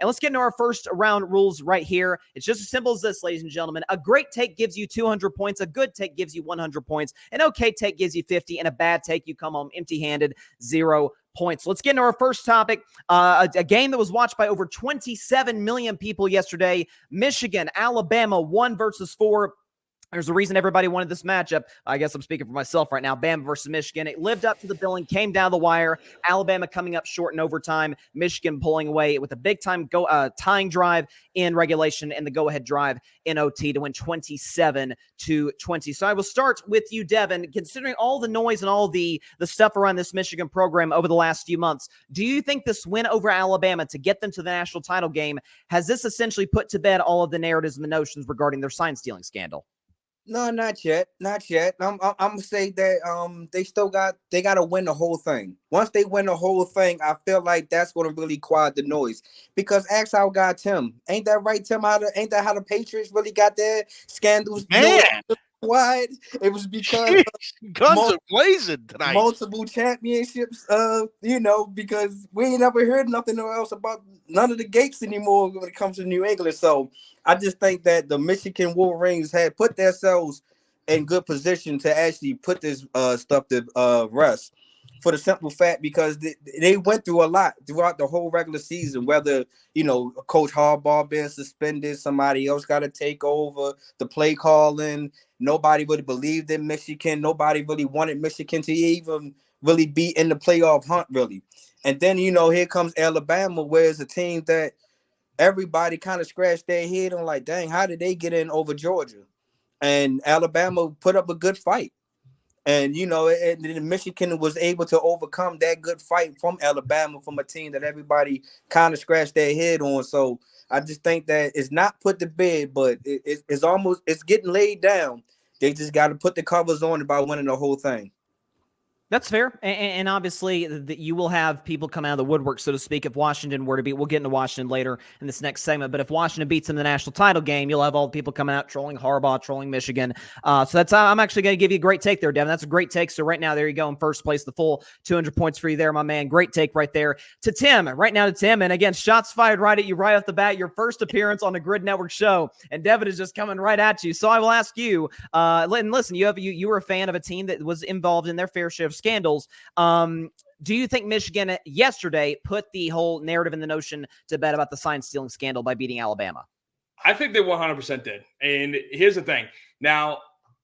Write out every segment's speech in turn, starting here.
And let's get into our first round rules right here. It's just as simple as this, ladies and gentlemen. A great take gives you 200 points. A good take gives you 100 points. An okay take gives you 50. And a bad take, you come home empty-handed, 0 points. Let's get into our first topic. A game that was watched by over 27 million people yesterday. Michigan, Alabama, 1-4. There's a reason everybody wanted this matchup. I guess I'm speaking for myself right now. Bama versus Michigan. It lived up to the billing, came down the wire. Alabama coming up short in overtime. Michigan pulling away with a big-time tying drive in regulation and the go-ahead drive in OT to win 27-20. So I will start with you, Devin. Considering all the noise and all the stuff around this Michigan program over the last few months, do you think this win over Alabama to get them to the national title game, has this essentially put to bed all of the narratives and the notions regarding their sign-stealing scandal? No, not yet. I'm gonna say that they got to win the whole thing. Once they win the whole thing, I feel like that's going to really quiet the noise. Because ask our guy Tim, ain't that right, Tim? Ain't that how the Patriots really got their scandals? Man, why? It was because guns are blazing tonight. Multiple championships. Because we ain't never heard nothing else about none of the gates anymore when it comes to New England. So I just think that the Michigan Wolverines had put themselves in good position to actually put this stuff to rest, for the simple fact because they went through a lot throughout the whole regular season, whether, Coach Harbaugh being suspended, somebody else got to take over, the play calling. Nobody really believed in Michigan. Nobody really wanted Michigan to even really be in the playoff hunt, really. And then, here comes Alabama, where it's a team that everybody kind of scratched their head on like, dang, how did they get in over Georgia? And Alabama put up a good fight. And, and Michigan was able to overcome that good fight from Alabama, from a team that everybody kind of scratched their head on. So I just think that it's not put to bed, but it's getting laid down. They just got to put the covers on by winning the whole thing. That's fair. And obviously, you will have people come out of the woodwork, so to speak, if Washington were to beat. We'll get into Washington later in this next segment. But if Washington beats them in the national title game, you'll have all the people coming out trolling Harbaugh, trolling Michigan. So that's I'm actually going to give you a great take there, Devin. That's a great take. So right now, there you go in first place, the full 200 points for you there, my man. Great take right there. To Tim, right now to Tim. And again, shots fired right at you right off the bat. Your first appearance on the Grid Network show. And Devin is just coming right at you. So I will ask you, and listen, you were a fan of a team that was involved in their fair share of scandals. Do you think Michigan yesterday put the whole narrative and the notion to bed about the sign-stealing scandal by beating Alabama? I think they 100% did. And here's the thing. Now,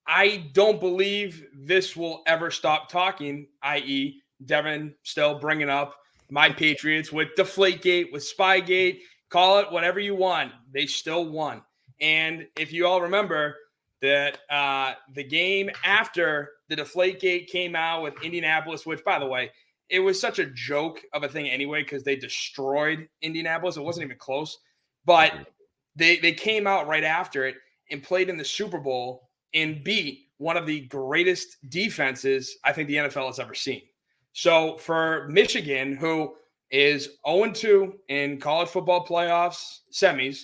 I don't believe this will ever stop talking, i.e. Devin still bringing up my Patriots with Deflategate, with Spygate, call it whatever you want. They still won. And if you all remember that the game after the Deflategate came out with Indianapolis, which, by the way, it was such a joke of a thing anyway because they destroyed Indianapolis. It wasn't even close. But they came out right after it and played in the Super Bowl and beat one of the greatest defenses I think the NFL has ever seen. So for Michigan, who is 0-2 in college football playoffs semis,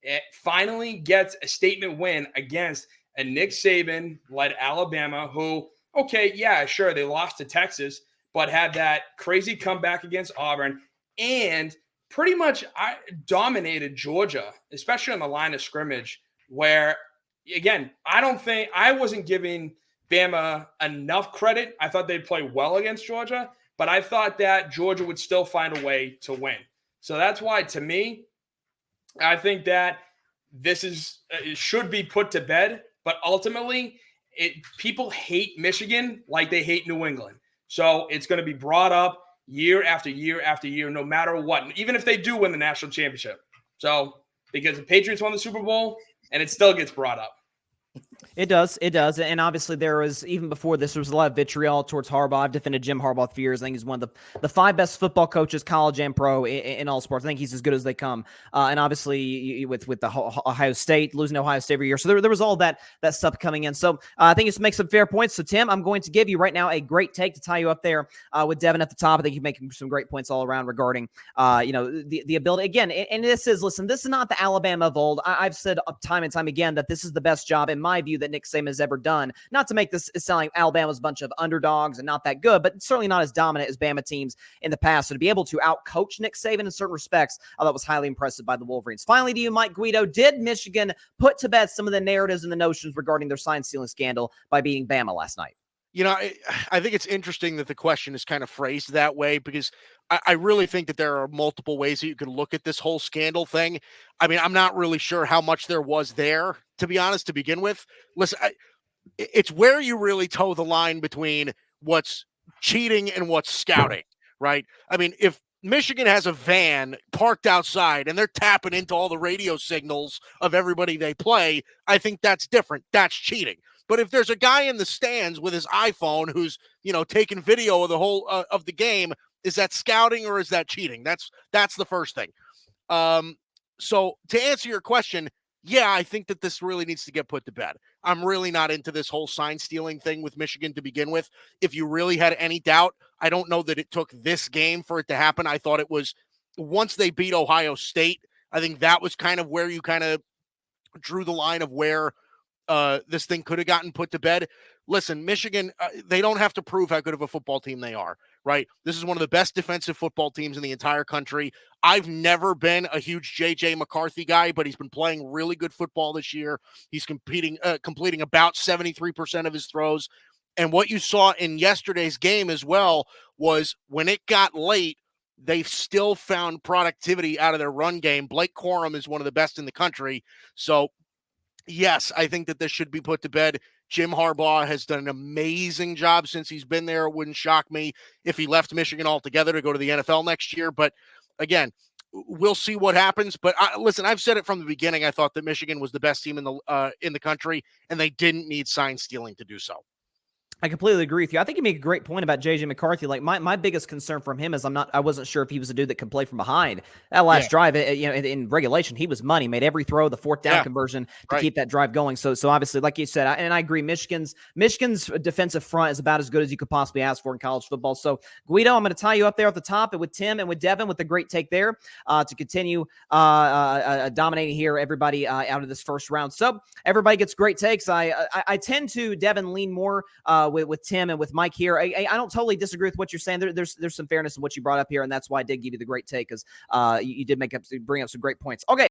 it finally gets a statement win against a Nick Saban-led Alabama who, okay, yeah, sure, they lost to Texas, but had that crazy comeback against Auburn and pretty much dominated Georgia, especially on the line of scrimmage, where, again, I wasn't giving Bama enough credit. I thought they'd play well against Georgia, but I thought that Georgia would still find a way to win. So that's why, to me, I think that it should be put to bed, but ultimately, people hate Michigan like they hate New England. So it's going to be brought up year after year after year, no matter what, even if they do win the national championship. So because the Patriots won the Super Bowl, and it still gets brought up. It does. And obviously there was, even before this, there was a lot of vitriol towards Harbaugh. I've defended Jim Harbaugh for years. I think he's one of the 5 best football coaches, college and pro, in all sports. I think he's as good as they come. And obviously with the Ohio State, losing to Ohio State every year. So there was all that stuff coming in. So I think it's makes some fair points. So Tim, I'm going to give you right now a great take to tie you up there with Devin at the top. I think you're making some great points all around regarding, the ability. Again, and this is not the Alabama of old. I've said time and time again that this is the best job, in my view, that Nick Saban has ever done. Not to make this sound like Alabama's a bunch of underdogs and not that good, but certainly not as dominant as Bama teams in the past. So to be able to out-coach Nick Saban in certain respects, I thought was highly impressive by the Wolverines. Finally, to you, Mike Guido, did Michigan put to bed some of the narratives and the notions regarding their sign-stealing scandal by beating Bama last night? You know, I think it's interesting that the question is kind of phrased that way, because I really think that there are multiple ways that you could look at this whole scandal thing. I mean, I'm not really sure how much there was there, to be honest, to begin with. Listen, it's where you really toe the line between what's cheating and what's scouting, right? I mean, if Michigan has a van parked outside and they're tapping into all the radio signals of everybody they play, I think that's different. That's cheating. But if there's a guy in the stands with his iPhone who's, taking video of the whole of the game, is that scouting or is that cheating? That's the first thing. So to answer your question, yeah, I think that this really needs to get put to bed. I'm really not into this whole sign stealing thing with Michigan to begin with. If you really had any doubt, I don't know that it took this game for it to happen. I thought it was once they beat Ohio State, I think that was kind of where you kind of drew the line of where this thing could have gotten put to bed. Listen, Michigan, they don't have to prove how good of a football team they are, right? This is one of the best defensive football teams in the entire country. I've never been a huge J.J. McCarthy guy, but he's been playing really good football this year. He's completing about 73% of his throws. And what you saw in yesterday's game as well was when it got late, they've still found productivity out of their run game. Blake Corum is one of the best in the country. So, yes, I think that this should be put to bed. Jim Harbaugh has done an amazing job since he's been there. It wouldn't shock me if he left Michigan altogether to go to the NFL next year. But again, we'll see what happens. But listen, I've said it from the beginning. I thought that Michigan was the best team in the country, and they didn't need sign stealing to do so. I completely agree with you. I think you make a great point about J.J. McCarthy. Like my biggest concern from him is I wasn't sure if he was a dude that could play from behind. That last drive, in regulation, he was money. Made every throw, the fourth down conversion to keep that drive going. So obviously, like you said, and I agree, Michigan's defensive front is about as good as you could possibly ask for in college football. So Guido, I'm going to tie you up there at the top, and with Tim and with Devin with the great take there to continue dominating here everybody out of this first round. So everybody gets great takes. I tend to, Devin, lean more with Tim and with Mike here. I don't totally disagree with what you're saying. There's some fairness in what you brought up here, and that's why I did give you the great take, because you did bring up some great points. Okay.